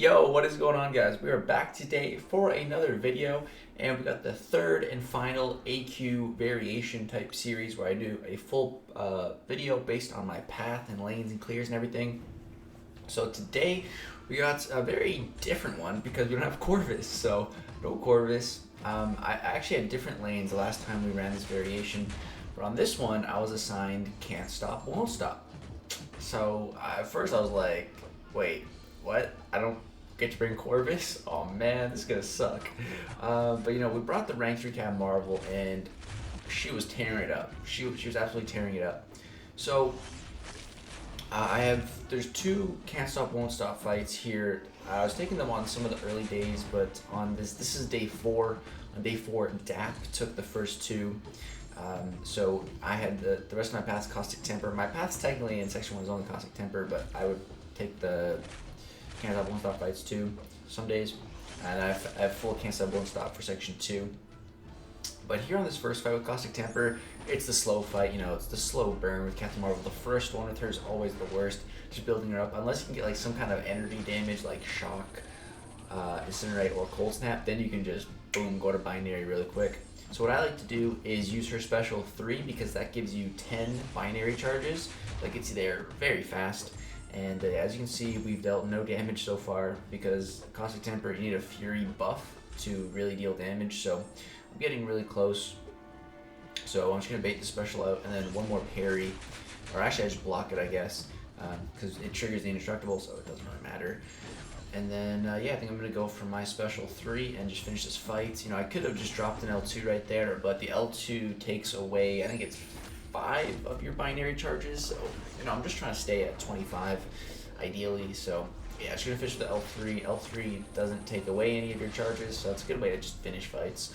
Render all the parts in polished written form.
Yo, what is going on, guys? We are back today for another video, and we got the third and final AQ variation type series where I do a full video based on my path and lanes and clears and everything. So today we got a very different one because we don't have Corvus, so no Corvus. I actually had different lanes the last time we ran this variation, but on this one I was assigned Can't Stop, Won't Stop. So at first I was like, wait, what? I don't get to bring Corvus? Oh man, this is gonna suck. But you know, we brought the rank 3 Cat Marvel and she was tearing it up. She was absolutely tearing it up. So there's two Can't Stop Won't Stop fights here. I was taking them on some of the early days, but on this is day 4. On day 4, DAP took the first two. So I had the rest of my paths Caustic Temper. My paths technically in section 1 is only Caustic Temper, but I would take the Can't Stop Won't Stop fights too some days, and I have full Can't Stop Won't Stop for section 2. But here on this first fight with Caustic Temper, it's the slow fight. You know, it's the slow burn with Captain Marvel. The first one with her is always the worst. Just building her up, unless you can get like some kind of energy damage like Shock, Incinerate, or Cold Snap, then you can just boom go to binary really quick. So what I like to do is use her special 3 because that gives you 10 binary charges. That gets you there very fast. And as you can see, we've dealt no damage so far because Caustic Temper, you need a Fury buff to really deal damage. So I'm getting really close. So I'm just going to bait the special out and then one more parry. Or actually I just block it, I guess, because it triggers the indestructible, so it doesn't really matter. And then, yeah, I think I'm going to go for my special 3 and just finish this fight. You know, I could have just dropped an L2 right there, but the L2 takes away, I think it's 5 of your binary charges. So, you know, I'm just trying to stay at 25, ideally. So, yeah, just going to finish the L3. L3 doesn't take away any of your charges, so it's a good way to just finish fights.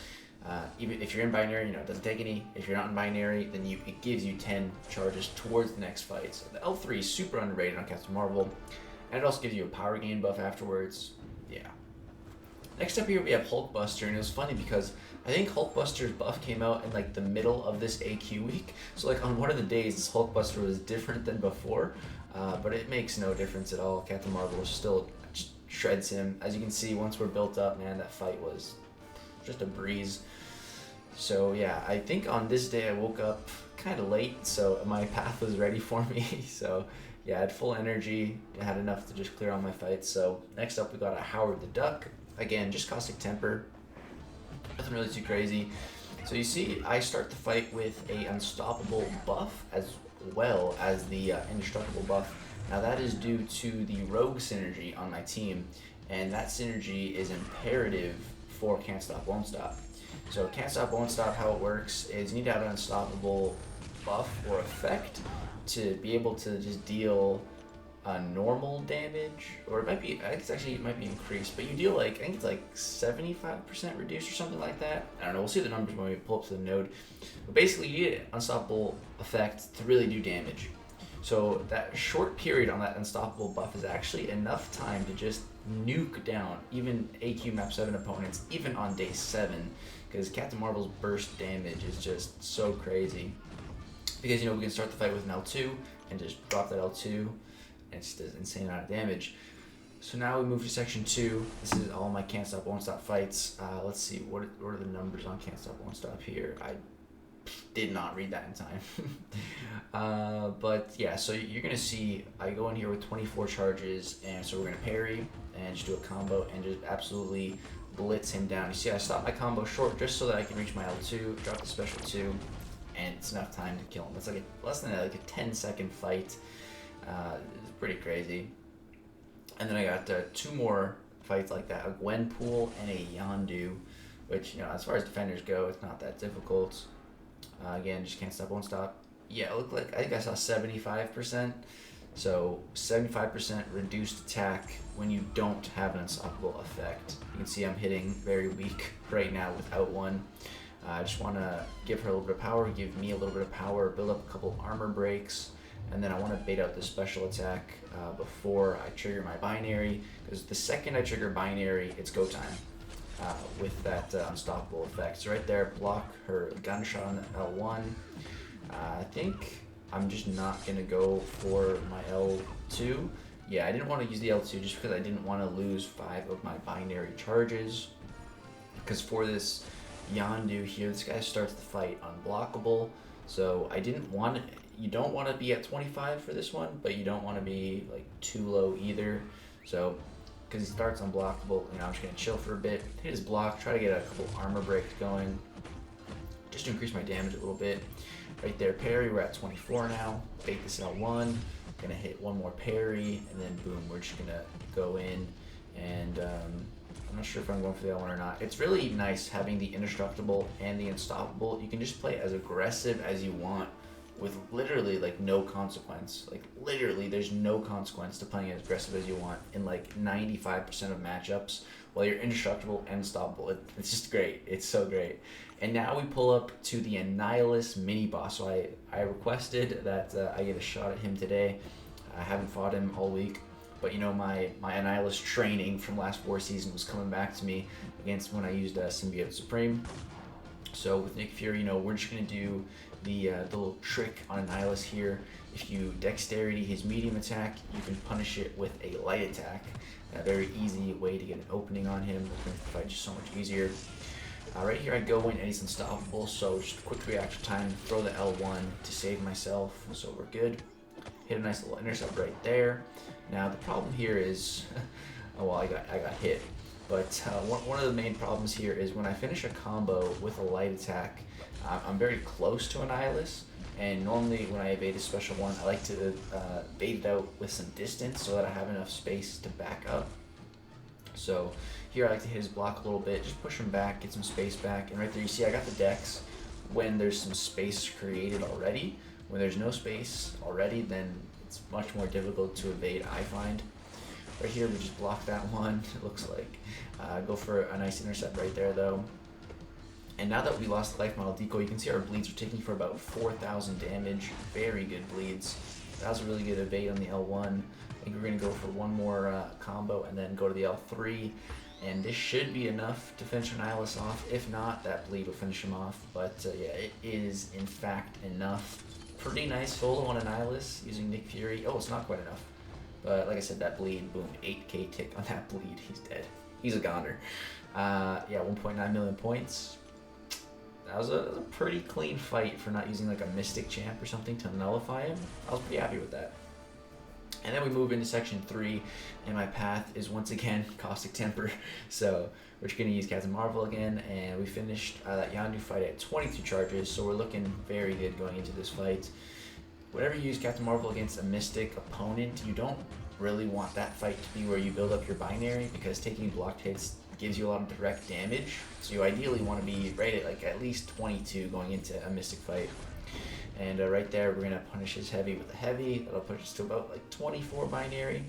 Even if you're in binary, you know, it doesn't take any. If you're not in binary, then it gives you 10 charges towards the next fight. So the L3 is super underrated on Captain Marvel. And it also gives you a power gain buff afterwards. Yeah. Next up here we have Hulkbuster, and it was funny because I think Hulkbuster's buff came out in like the middle of this AQ week. So like on one of the days, this Hulkbuster was different than before, but it makes no difference at all. Captain Marvel still shreds him. As you can see, once we're built up, man, that fight was just a breeze. So yeah, I think on this day I woke up kind of late, so my path was ready for me. So yeah, I had full energy, I had enough to just clear all my fights. So next up we got a Howard the Duck. Again, just Caustic Temper, nothing really too crazy. So you see, I start the fight with a Unstoppable buff as well as the Indestructible buff. Now that is due to the Rogue synergy on my team, and that synergy is imperative for Can't Stop Won't Stop. So Can't Stop Won't Stop, how it works is you need to have an Unstoppable buff or effect to be able to just deal normal damage, or it might be, I think it might be increased, but you deal like, I think it's like 75% reduced or something like that. I don't know, we'll see the numbers when we pull up to the node. But basically you need an Unstoppable effect to really do damage. So that short period on that Unstoppable buff is actually enough time to just nuke down even AQ map 7 opponents, even on day 7, because Captain Marvel's burst damage is just so crazy. Because, you know, we can start the fight with an L2 and just drop that L2, and it's just an insane amount of damage. So now we move to section 2. This is all my Can't Stop Won't Stop fights. Let's see, what are the numbers on Can't Stop Won't Stop here? I did not read that in time. But yeah, so you're gonna see I go in here with 24 charges, and so we're gonna parry and just do a combo and just absolutely blitz him down. You see, I stopped my combo short just so that I can reach my L2, drop the special 2, and it's enough time to kill him. It's like less than like a 10-second fight. It's pretty crazy. And then I got 2 more fights like that: a Gwenpool and a Yondu, which, you know, as far as defenders go, it's not that difficult. Again, just Can't Stop Won't Stop. Yeah, it looked like, I think I saw 75%. So 75% reduced attack when you don't have an Unstoppable effect. You can see I'm hitting very weak right now without one. I just want to give her a little bit of power, give me a little bit of power, build up a couple armor breaks, and then I want to bait out this special attack before I trigger my binary, because the second I trigger binary, it's go time with that Unstoppable effect. So right there, block her gunshot on L1. I think I'm just not going to go for my L2 yeah, I didn't want to use the L2 just because I didn't want to lose 5 of my binary charges. Because for this Yondu here, this guy starts the fight unblockable. So I didn't want you don't want to be at 25 for this one, but you don't want to be like too low either. So because he starts unblockable, I'm just gonna chill for a bit, hit his block, try to get a couple armor breaks going, just to increase my damage a little bit. Right there, parry. We're at 24 now. Bait this L1. Gonna hit one more parry, and then boom, we're just gonna go in. And I'm not sure if I'm going for the L1 or not. It's really nice having the indestructible and the unstoppable. You can just play as aggressive as you want with literally like no consequence. Like literally, there's no consequence to playing as aggressive as you want in like 95% of matchups while you're indestructible and unstoppable. It's just great. It's so great. And now we pull up to the Annihilus Mini-Boss. So I requested that I get a shot at him today. I haven't fought him all week, but my Annihilus training from last war season was coming back to me against when I used Symbiote Supreme. So with Nick Fury, we're just gonna do the little trick on Annihilus here. If you dexterity his medium attack, you can punish it with a light attack. A very easy way to get an opening on him. We're gonna fight just so much easier. Right here I go in and he's unstoppable, so just quick reaction time, throw the L1 to save myself, so we're good. Hit a nice little intercept right there. Now the problem here is, I got hit, but one of the main problems here is when I finish a combo with a light attack, I'm very close to Annihilus, and normally when I evade a special one, I like to bait it out with some distance so that I have enough space to back up. So here I like to hit his block a little bit, just push him back, get some space back, and right there you see I got the dex when there's some space created already. When there's no space already, then it's much more difficult to evade, I find. Right here we just block that one, it looks like. Go for a nice intercept right there though. And now that we lost the life model decoy, you can see our bleeds are taking for about 4,000 damage. Very good bleeds. That was a really good evade on the L1. I think we're going to go for one more combo and then go to the L3. And this should be enough to finish Annihilus off. If not, that bleed will finish him off. But yeah, it is in fact enough. Pretty nice solo on Annihilus using Nick Fury. Oh, it's not quite enough. But like I said, that bleed, boom, 8k tick on that bleed. He's dead. He's a goner. Yeah, 1.9 million points. That was a pretty clean fight for not using like a Mystic Champ or something to nullify him. I was pretty happy with that. And then we move into section 3, and my path is once again Caustic Temper. So we're just going to use Captain Marvel again, and we finished that Yondu fight at 22 charges, so we're looking very good going into this fight. Whenever you use Captain Marvel against a Mystic opponent, you don't really want that fight to be where you build up your binary, because taking blocked hits gives you a lot of direct damage. So you ideally want to be right at like at least 22 going into a Mystic fight. And right there, we're going to punish his heavy with a heavy. That'll push us to about like 24 binary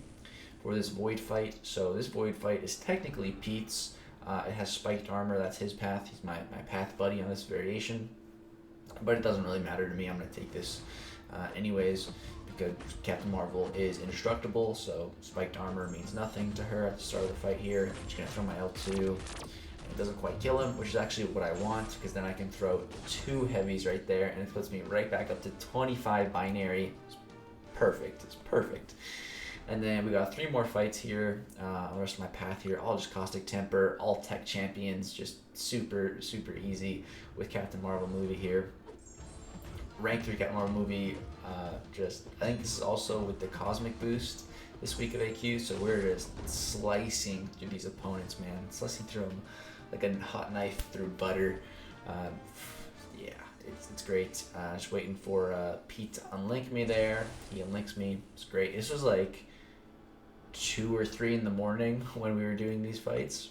for this Void fight. So this Void fight is technically Pete's. It has spiked armor. That's his path. He's my path buddy on this variation. But it doesn't really matter to me. I'm going to take this anyways, because Captain Marvel is indestructible. So spiked armor means nothing to her at the start of the fight here. I'm just going to throw my L2. It doesn't quite kill him, which is actually what I want, because then I can throw 2 heavies right there, and it puts me right back up to 25 binary. It's perfect. It's perfect. And then we got 3 more fights here. The rest of my path here, all just Caustic Temper, all tech champions, just super, super easy with Captain Marvel movie here. Rank 3 Captain Marvel movie, I think this is also with the Cosmic Boost this week of AQ, so we're just slicing through these opponents, man. Slicing through them like a hot knife through butter. Yeah, it's great. Just waiting for Pete to unlink me there. He unlinks me. It's great. This was like 2 or 3 in the morning when we were doing these fights.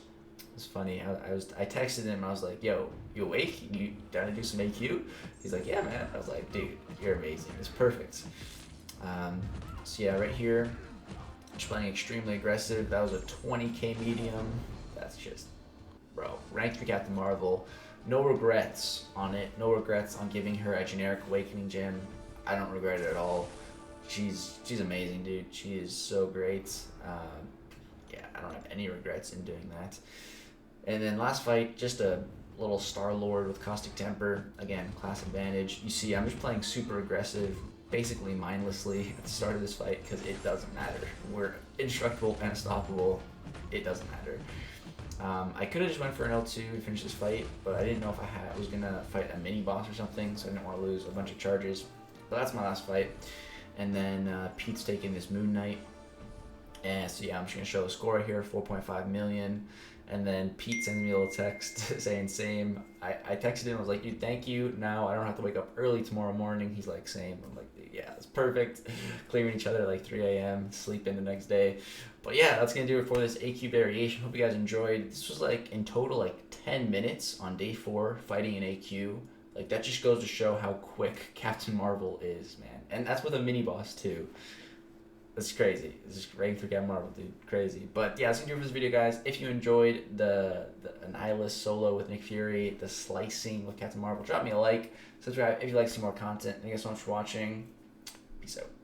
It's funny. I texted him. I was like, "Yo, you awake? You down to do some AQ?" He's like, "Yeah, man." I was like, "Dude, you're amazing. It's perfect." So yeah, right here, just playing extremely aggressive. That was a 20k medium. That's just, bro. Rank 3 Captain Marvel. No regrets on it. No regrets on giving her a generic Awakening Gem. I don't regret it at all. She's amazing, dude. She is so great. Yeah, I don't have any regrets in doing that. And then last fight, just a little Star-Lord with Caustic Temper. Again, class advantage. You see, I'm just playing super aggressive basically mindlessly at the start of this fight because it doesn't matter. We're indestructible and unstoppable. It doesn't matter. I could have just went for an L2 to finish this fight, but I didn't know if I was gonna fight a mini-boss or something, so I didn't want to lose a bunch of charges. But that's my last fight. And then Pete's taking this Moon Knight. And so yeah, I'm just gonna show the score here, 4.5 million. And then Pete sends me a little text saying same. I texted him, I was like, dude, thank you. Now I don't have to wake up early tomorrow morning. He's like, same. I'm like, yeah, it's perfect. Clearing each other at like 3 a.m., sleep in the next day. But yeah, that's gonna do it for this AQ variation. Hope you guys enjoyed. This was like in total like 10 minutes on day 4 fighting an AQ. Like that just goes to show how quick Captain Marvel is, man. And that's with a mini-boss too. It's crazy. It's just ranking for Captain Marvel, dude. Crazy. But yeah, that's gonna do it for this video, guys. If you enjoyed the Annihilus solo with Nick Fury, the slicing with Captain Marvel, drop me a like, subscribe if you like some more content. Thank you guys so much for watching. Peace out.